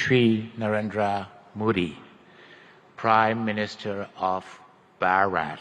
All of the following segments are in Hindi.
Shri Narendra Modi, Prime Minister of Bharat.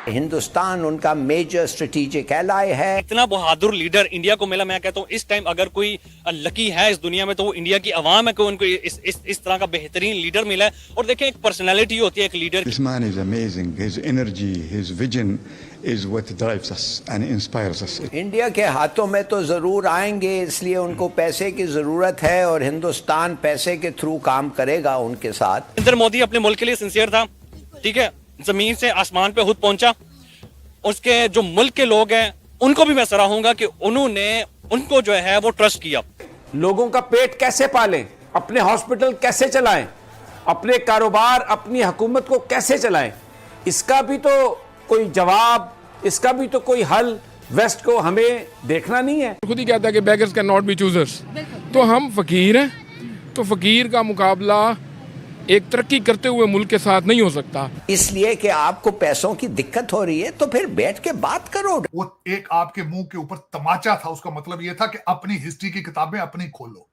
Hindustan उनका मेजर स्ट्रेटेजिक एलाय है। इतना बहादुर लीडर इंडिया को मिला। मैं कहता हूँ इस टाइम अगर कोई लकी है इस दुनिया में तो वो इंडिया की आवाम है कि उनको इस तरह का बेहतरीन लीडर मिला है। और देखें एक पर्सनालिटी होती है एक leader. This man is amazing. His energy, his vision is what drives us and inspires us. India के हाथों में तो जरूर आएंगे, इसलिए उनको पैसे की जरूरत है और हिंदुस्तान पैसे के थ्रू काम करेगा उनके साथ। नरेंद्र मोदी अपने मुल्क के लिए सिंसियर था, ठीक है, जमीन से आसमान पे खुद पहुंचा। उसके जो मुल्क के लोग हैं उनको भी मैं सराहूंगा कि उन्होंने उनको जो है वो ट्रस्ट किया। लोगों का पेट कैसे पालें, अपने हॉस्पिटल कैसे चलाएं, अपने कारोबार, अपनी हुकूमत को कैसे चलाएं, इसका भी तो कोई जवाब, इसका भी तो कोई हल वेस्ट को हमें देखना नहीं है। खुद ही कहता है कि beggars can not be choosers. तो हम फकीर हैं, तो फकीर का मुकाबला एक तरक्की करते हुए मुल्क के साथ नहीं हो सकता। इसलिए कि आपको पैसों की दिक्कत हो रही है तो फिर बैठ के बात करो। वो एक आपके मुंह के ऊपर तमाचा था, उसका मतलब ये था कि अपनी हिस्ट्री की किताबें अपनी खोलो।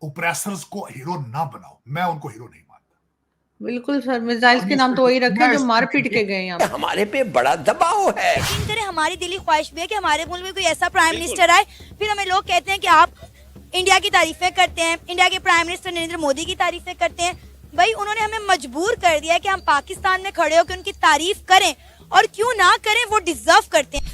ओप्रेसर्स को हीरो ना बनाओ। मैं उनको हीरो नहीं मानता। बिल्कुल सर, मिसाइल्स के नाम तो वही रखे जो मार पीट के गए हैं। हमारे पे बड़ा दबाव है। यकीन करें हमारी दिली ख्वाहिश भी है कि हमारे मुल्क में कोई ऐसा प्राइम मिनिस्टर आए। फिर हमें लोग कहते हैं कि आप इंडिया की तारीफें करते हैं, इंडिया के प्राइम मिनिस्टर नरेंद्र मोदी की तारीफें करते हैं। भाई उन्होंने हमें मजबूर कर दिया है कि हम पाकिस्तान में खड़े होकर उनकी तारीफ करें, और क्यों ना करें, वो डिजर्व करते हैं।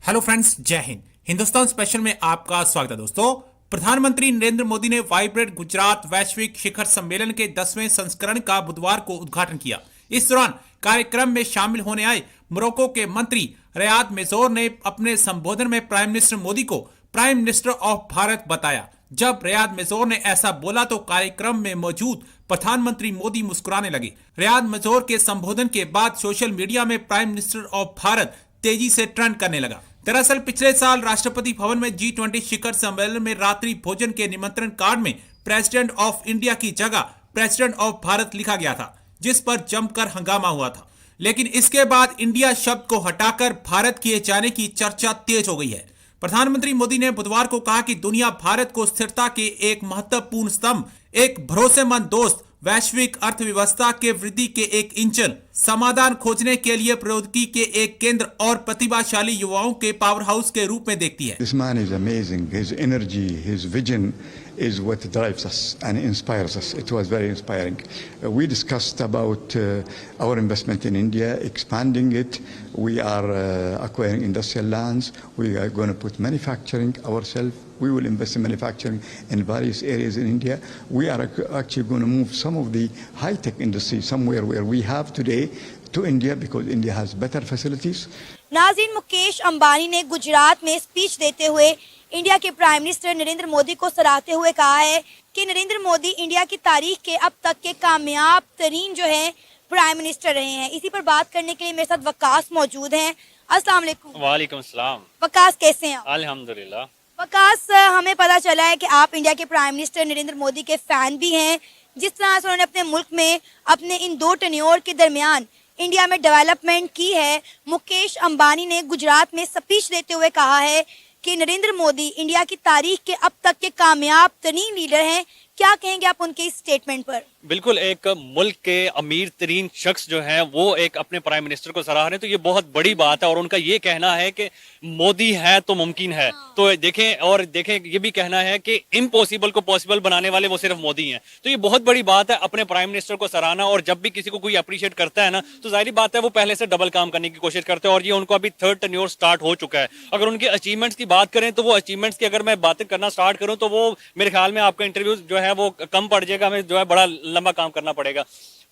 हेलो फ्रेंड्स, जय हिंद। हिंदुस्तान स्पेशल में आपका स्वागत है। दोस्तों, प्रधानमंत्री नरेंद्र मोदी ने वाइब्रेंट गुजरात वैश्विक शिखर सम्मेलन के 10वें संस्करण का बुधवार को उद्घाटन किया। इस दौरान कार्यक्रम में शामिल होने आए मोरक्को के मंत्री रियाद मेजोर ने अपने संबोधन में प्राइम मिनिस्टर मोदी को प्राइम मिनिस्टर ऑफ भारत बताया। जब रियाद मेजोर ने ऐसा बोला तो कार्यक्रम में मौजूद प्रधानमंत्री मोदी मुस्कुराने लगे। रियाद मेजोर के संबोधन के बाद सोशल मीडिया में प्राइम मिनिस्टर ऑफ भारत तेजी से ट्रेंड करने लगा। दरअसल पिछले साल राष्ट्रपति भवन में G20 शिखर सम्मेलन में रात्रि भोजन के निमंत्रण कार्ड में प्रेसिडेंट ऑफ इंडिया की जगह प्रेसिडेंट ऑफ भारत लिखा गया था, जिस पर जमकर हंगामा हुआ था। लेकिन इसके बाद इंडिया शब्द को हटाकर भारत किए जाने की चर्चा तेज हो गई है। प्रधानमंत्री मोदी ने बुधवार को कहा कि दुनिया भारत को स्थिरता के एक महत्वपूर्ण स्तंभ, एक भरोसेमंद दोस्त, वैश्विक अर्थव्यवस्था के वृद्धि के एक इंजन, समाधान खोजने के लिए प्रौद्योगिकी के एक केंद्र और प्रतिभाशाली युवाओं के पावर हाउस के रूप में देखती है। This man is amazing. His energy, his vision is what drives us and inspires us. It was very inspiring. We discussed about our investment in India, expanding it. We are acquiring industrial lands. We are going to put manufacturing ourselves. We will invest in manufacturing in various areas in India. We are actually going to move some of the high-tech industry somewhere where we have today to India because India has better facilities. नाज़रीन, मुकेश अंबानी ने गुजरात में स्पीच देते हुए इंडिया के प्राइम मिनिस्टर नरेंद्र मोदी को सराहते हुए कहा है कि नरेंद्र मोदी इंडिया की तारीख के अब तक के कामयाब तरीन जो है प्राइम मिनिस्टर रहे हैं। इसी पर बात करने के लिए मेरे साथ वकास मौजूद हैं। अस्सलाम वालेकुम। वालेकुम सलाम। वकास, कैसे हैं आप? अल्हम्दुलिल्लाह। वकास, हमें पता चला है कि आप इंडिया के प्राइम मिनिस्टर नरेंद्र मोदी के फैन भी हैं। जिस तरह से उन्होंने अपने मुल्क में अपने इन 2 टेन्योर के दरमियान इंडिया में डेवलपमेंट की है, मुकेश अंबानी ने गुजरात में स्पीच देते हुए कहा है कि नरेंद्र मोदी इंडिया की तारीख के अब तक के कामयाब तरीन लीडर हैं। क्या कहेंगे आप उनके इस स्टेटमेंट पर? बिल्कुल, एक मुल्क के अमीर तरीन शख्स जो है वो एक अपने प्राइम मिनिस्टर को सराह रहे हैं, तो ये बहुत बड़ी बात है। और उनका ये कहना है कि मोदी है तो मुमकिन है। तो देखें ये भी कहना है कि इम्पॉसिबल को पॉसिबल बनाने वाले वो सिर्फ मोदी हैं। तो ये बहुत बड़ी बात है अपने प्राइम मिनिस्टर को सराहना। और जब भी किसी को कोई अप्रिशिएट करता है ना, तो जाहिर बात है वो पहले से डबल काम करने की कोशिश करते हैं। और ये उनको अभी 3rd टेन्योर स्टार्ट हो चुका है। अगर उनके अचीवमेंट्स की बात करें तो वो अचीवमेंट्स की अगर मैं बातें करना स्टार्ट करूँ तो वो मेरे ख्याल में आपका इंटरव्यू जो है वो कम पड़ जाएगा, हमें जो है बड़ा लंबा काम करना पड़ेगा।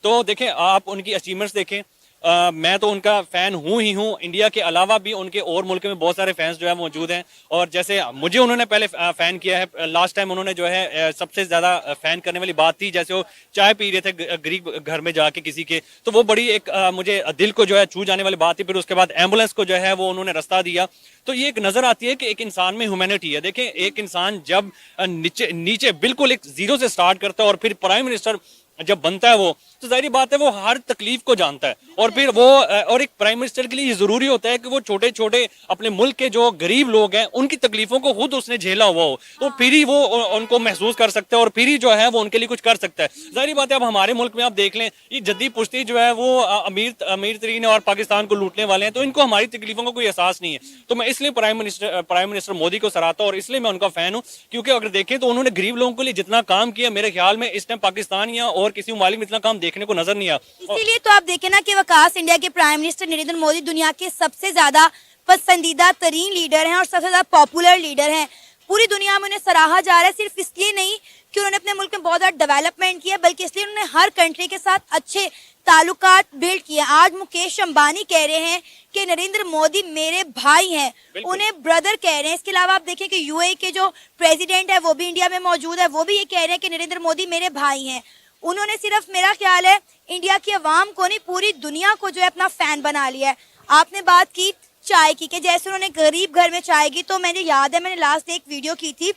तो देखें, आप उनकी अचीवमेंट्स देखें। मैं तो उनका फैन हूँ ही हूँ। इंडिया के अलावा भी उनके और मुल्क में बहुत सारे फैंस जो है मौजूद हैं। और जैसे मुझे उन्होंने पहले फैन किया है, लास्ट टाइम उन्होंने जो है सबसे ज्यादा फैन करने वाली बात थी जैसे वो चाय पी रहे थे गरीब घर में जाके किसी के, तो वो बड़ी एक मुझे दिल को जो है छू जाने वाली बात थी। फिर उसके बाद एम्बुलेंस को जो है वो उन्होंने रास्ता दिया। तो ये एक नजर आती है कि एक इंसान में ह्यूमैनिटी है। देखें, एक इंसान जब नीचे बिल्कुल एक जीरो से स्टार्ट करता है और फिर प्राइम मिनिस्टर जब बनता है वो, तो जाहिर बात है वो हर तकलीफ को जानता है। और फिर वो और एक प्राइम मिनिस्टर के लिए ये जरूरी होता है कि वो छोटे छोटे अपने मुल्क के जो गरीब लोग हैं उनकी तकलीफों को खुद उसने झेला हुआ हो, तो फिर ही वो उनको महसूस कर सकते हैं और फिर ही जो है वो उनके लिए कुछ कर सकता है। जाहिर बात है अब हमारे मुल्क में आप देख लें, ये जद्दी पुश्ती जो है वो अमीर तरीन और पाकिस्तान को लूटने वाले हैं, तो इनको हमारी तकलीफों का कोई एहसास नहीं है। तो मैं इसलिए प्राइम मिनिस्टर मोदी को सराहता हूं और इसलिए मैं उनका फैन हूं, क्योंकि अगर देखें तो उन्होंने गरीब लोगों के लिए जितना काम किया, मेरे ख्याल में इस टाइम पाकिस्तान या और किसी ममालिक में इतना काम देखने को नजर नहीं आया। इसीलिए तो आप देखें ना कि वकास इंडिया के प्राइम मिनिस्टर नरेंद्र मोदी दुनिया के सबसे ज्यादा पसंदीदा तरीन लीडर हैं और सबसे ज्यादा पॉपुलर लीडर हैं। पूरी दुनिया में उन्हें सराहा जा रहा है, सिर्फ इसलिए नहीं कि उन्होंने अपने मुल्क में बहुत ज्यादा डेवलपमेंट किया, बल्कि इसलिए उन्होंने हर कंट्री के साथ अच्छे ताल्लुकात बिल्ड किए। आज मुकेश अंबानी कह रहे हैं कि नरेंद्र मोदी मेरे भाई हैं, उन्हें ब्रदर कह रहे हैं। इसके अलावा आप देखें कि यूएई के जो प्रेसिडेंट है वो भी इंडिया में मौजूद है, वो भी ये कह रहे हैं कि नरेंद्र मोदी मेरे भाई हैं। उन्होंने सिर्फ, मेरा ख्याल है, इंडिया की अवाम को नहीं पूरी दुनिया को जो है अपना फैन बना लिया है। आपने बात की चाय की, कि जैसे उन्होंने गरीब घर में चाय की, तो मुझे याद है मैंने लास्ट एक वीडियो की थी,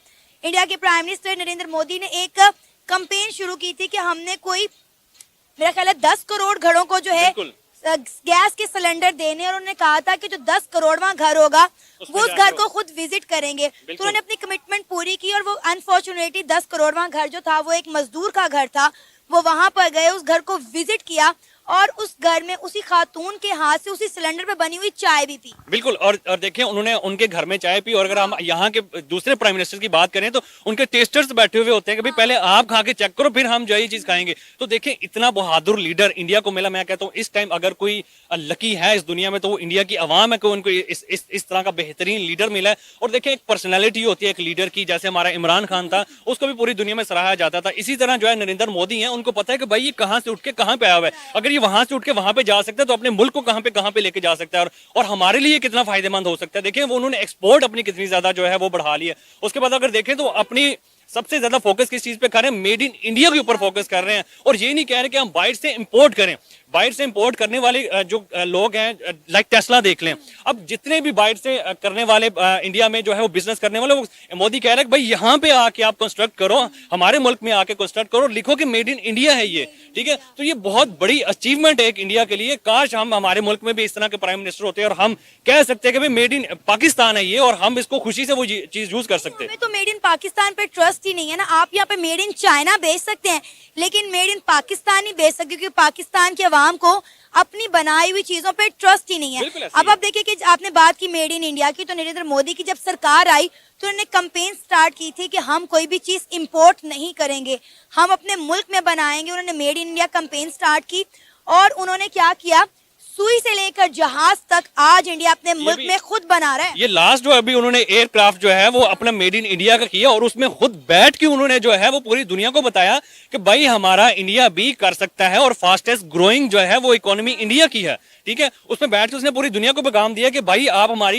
इंडिया के प्राइम मिनिस्टर नरेंद्र मोदी ने एक कैंपेन शुरू की थी कि हमने कोई, मेरा ख्याल है 10 करोड़ घरों को जो है गैस के सिलेंडर देने, और उन्होंने कहा था कि जो 10 करोड़वां घर होगा वो उस घर को खुद विजिट करेंगे। तो उन्होंने अपनी कमिटमेंट पूरी की और वो अनफॉर्चुनेटली 10 करोड़वां घर जो था वो एक मजदूर का घर था, वो वहां पर गए, उस घर को विजिट किया और उस घर में उसी खातून के हाथ से उसी सिलेंडर पे बनी हुई चाय भी पी। बिल्कुल, और देखिए उन्होंने उनके घर में चाय पी। और अगर हम यहाँ के दूसरे प्राइम मिनिस्टर की बात करें तो उनके टेस्टर्स बैठे हुए होते हैं कि भाई पहले आप खा के चेक करो फिर हम जो है ये चीज खाएंगे। तो देखिए इतना बहादुर लीडर इंडिया को मिला। मैं कहता हूँ इस टाइम अगर कोई लकी है इस दुनिया में तो वो इंडिया की आवाम है कि उनको इस तरह का बेहतरीन लीडर मिला है। और देखिए एक पर्सनैलिटी होती है एक लीडर की, जैसे हमारा इमरान खान था, उसको भी पूरी दुनिया में सराहा जाता था। इसी तरह जो है नरेंद्र मोदी है, उनको पता है कि भाई ये कहाँ से उठ के कहाँ पे आया हुआ है, अगर ये वहां से उठ के वहां पे जा सकता है तो अपने मुल्क को कहां पे लेके जा सकता है और हमारे लिए कितना फायदेमंद हो सकता है। देखिए वो उन्होंने एक्सपोर्ट अपनी कितनी ज्यादा जो है वो बढ़ा ली है। उसके बाद अगर देखें तो अपनी सबसे ज्यादा फोकस किस चीज पे कर रहे हैं, मेड इन इंडिया के ऊपर फोकस कर रहे हैं। और ये नहीं कह रहे कि हम बाहर से इंपोर्ट करें। बाहर से इंपोर्ट करने वाले जो लोग हैं, लाइक टेस्ला देख लें, अब जितने भी बाहर से करने वाले इंडिया में जो है वो बिजनेस करने वाले, वो मोदी कह रहे हैं भाई यहाँ पे आके आप कंस्ट्रक्ट करो, हमारे मुल्क में आके कंस्ट्रक्ट करो, लिखो कि मेड इन इंडिया है ये, ठीक है। तो ये बहुत बड़ी अचीवमेंट है एक इंडिया के लिए। काश हम हमारे मुल्क में भी इस तरह के प्राइम मिनिस्टर होते हैं और हम कह सकते हैं कि भाई मेड इन पाकिस्तान है ये, और हम इसको खुशी से वो चीज यूज कर सकते हैं। तो मेड इन पाकिस्तान पे ट्रस्ट ही नहीं है ना। आप यहाँ पे मेड इन चाइना बेच सकते हैं लेकिन मेड इन पाकिस्तान नहीं बेच सकते, क्योंकि पाकिस्तान की आवाम को अपनी बनाई हुई चीजों पे ट्रस्ट ही नहीं है। अब आप देखिए कि आपने बात की मेड इन इंडिया की, तो नरेंद्र मोदी की जब सरकार आई तो उन्होंने कैंपेन स्टार्ट की थी कि हम कोई भी चीज इंपोर्ट नहीं करेंगे, हम अपने मुल्क में बनाएंगे। उन्होंने made in India campaign start की और उन्होंने क्या किया, सुई से लेकर जहाज तक आज इंडिया अपने मुल्क में खुद बना रहा है। ये लास्ट जो अभी उन्होंने एयरक्राफ्ट जो है वो अपना मेड इन इंडिया का किया और उसमें खुद बैठ के उन्होंने जो है वो पूरी दुनिया को बताया कि भाई हमारा इंडिया भी कर सकता है और फास्टेस्ट ग्रोइंग जो है वो इकोनॉमी इंडिया की है, ठीक है। उसमें बैठ के उसने पूरी दुनिया को पैगाम दिया कि भाई आप हमारी